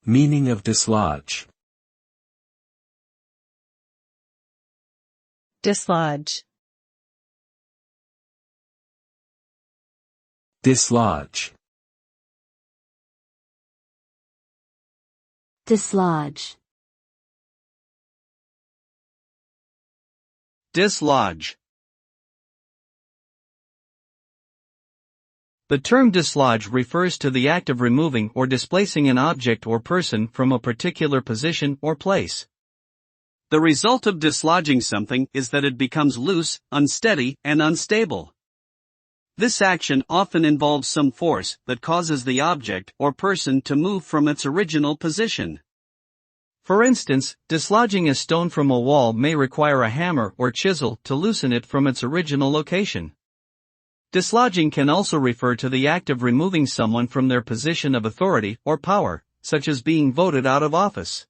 Meaning of dislodge. Dislodge. Dislodge. Dislodge. Dislodge. The term dislodge refers to the act of removing or displacing an object or person from a particular position or place. The result of dislodging something is that it becomes loose, unsteady, and unstable. This action often involves some force that causes the object or person to move from its original position. For instance, dislodging a stone from a wall may require a hammer or chisel to loosen it from its original location. Dislodging can also refer to the act of removing someone from their position of authority or power, such as being voted out of office.